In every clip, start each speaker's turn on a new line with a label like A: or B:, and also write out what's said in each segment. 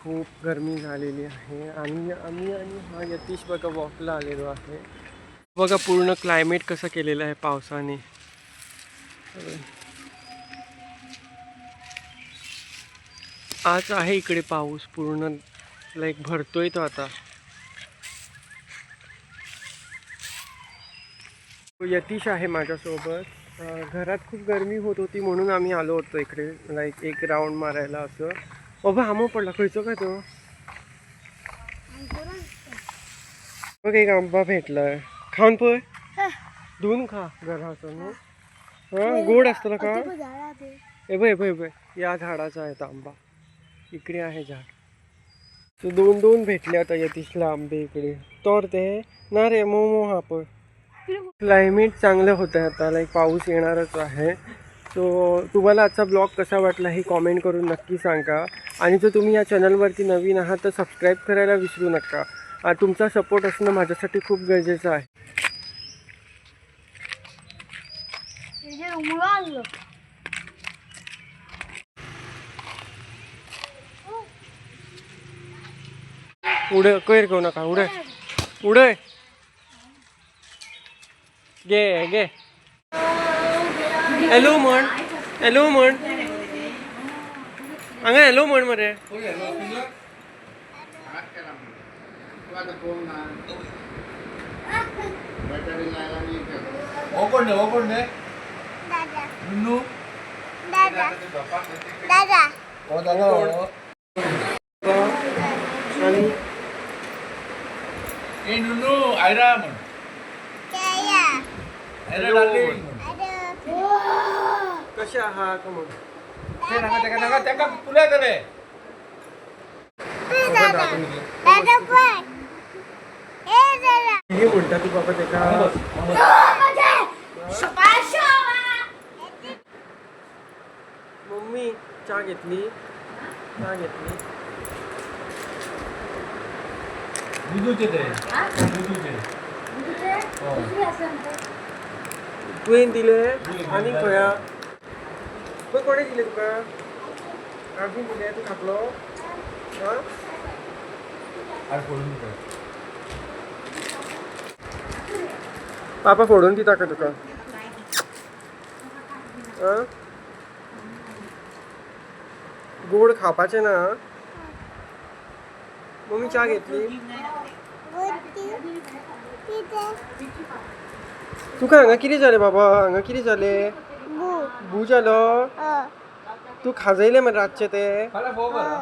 A: खूप गरमी झालेली आहे आणि आम्ही आणि हा यतीश बघा वॉकला आलेलो आहे. बघा पूर्ण क्लायमेट कसं केलेलं आहे पावसाने. आज आहे इकडे पाऊस पूर्ण लाईक भरतोय तो आता. यतीश आहे माझ्यासोबत. घरात खूप गरमी होत होती म्हणून आम्ही आलो होतो इकडे लाईक एक राऊंड मारायला असं. बाबा हामो पडला खयचो काय तो. बघ एक आंबा भेटलाय खाऊन पळ धुवून खा घराचं. हां गोड असतं का. हे बघ बघ बघ या झाडाचा आहे आंबा. इकडे आहे झाड. तो दोन दोन भेटले आता यतीशला आंबे इकडे. तर ते ना रे मोमो हा पण क्लायमेट चांगलं होतं आहे आता लाईक पाऊस येणारच आहे. सो तुम्हाला आजचा ब्लॉग कसा वाटला हे कॉमेंट करून नक्की सांगा. आणि जर तुम्ही या चॅनलवरती नवीन आहात तर सबस्क्राईब करायला विसरू नका. तुमचा सपोर्ट असणं माझ्यासाठी खूप गरजेचं आहे. उडे कैर घेऊ नका उडे उडे गे गे. हॅलो म्हण हॅलो म्हण हांगा हॅलो म्हण मरे. आणि
B: ए नुनू आयरा म्हण.
A: कसे आहात मग.
B: त्याका तुला करे
A: हे म्हणता तू बाबा त्याचा. मम्मी चहा घेतली चहा घेतली.
B: दुधूचे ते दुधूचे
A: तुवें दिले आणि खया पळय कोणे दिले तुका. आरतीन दिले तू खातलो. हां
B: आज फोडून कर.
A: पापा फोडून दिता का तुका. हां गोड खावपाचें ना. मम्मी चहा घेतली. तुका हांगा कितें जालें बाबा हांगा कितें जालें. भू जालो. तू खाजयलें मरे रातचें तें.
B: मला फोन कर.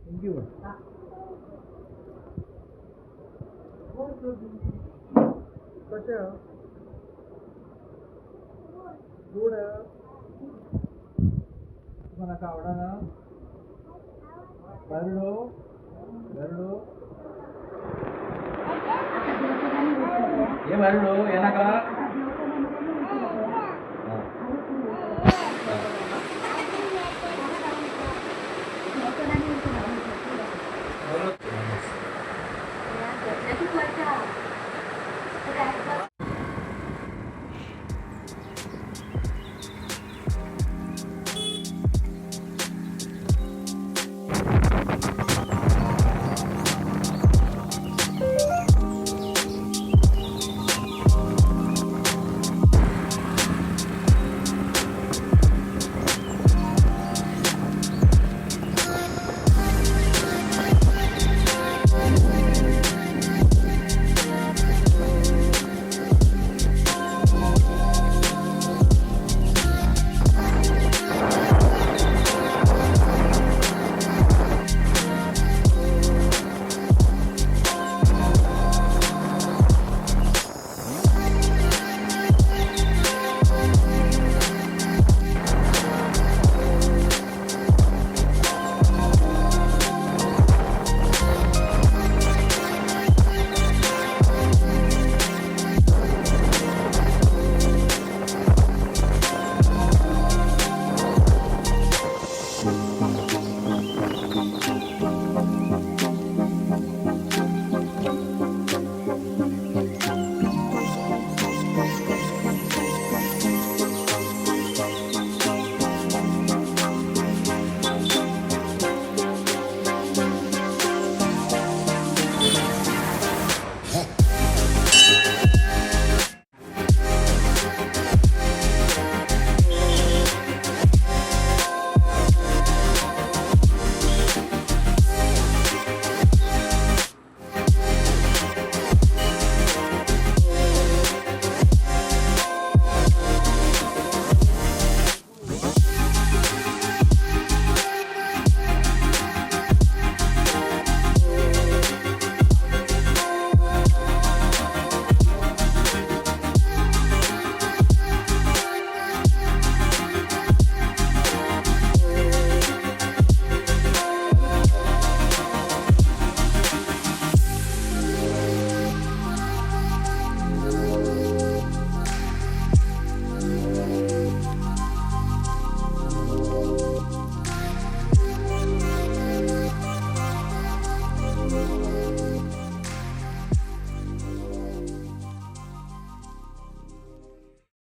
B: थँक्यू.
A: कशें आहा गोड आहा.
B: तुम्हाला आवडा ना बरडो बरडो ये बरडो येना का.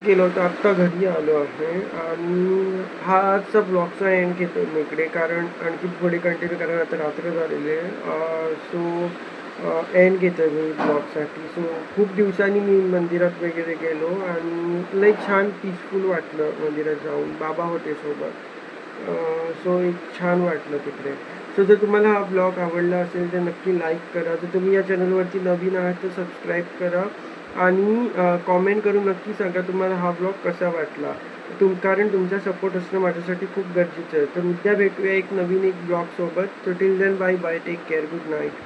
A: गेलो होतो, आत्ता घरी आलो आहे आणि हा आजचा ब्लॉगचा एंड घेतो मी इकडे, कारण आणखी पुढे कंटिन्यू, कारण आता रात्र झालेली आहे. सो एंड घेतो मी ब्लॉगसाठी. सो खूप दिवसांनी मी मंदिरात वगैरे गेलो आणि लई छान पीसफुल वाटलं मंदिरात जाऊन. बाबा होते सोबत. सो एक छान वाटलं तिकडे. सो जर तुम्हाला हा ब्लॉग आवडला असेल तर नक्की लाईक करा. जर तुम्ही या चॅनलवरती नवीन आहात तर सबस्क्राईब करा आणि कॉमेंट करून नक्की सांगा तुम्हाला हा ब्लॉग कसा वाटला. कारण तुमचा सपोर्ट असणं माझ्यासाठी खूप गरजेचं आहे. तर उद्या भेटूया एक नवीन ब्लॉगसोबत. So till then bye bye, take care, good night.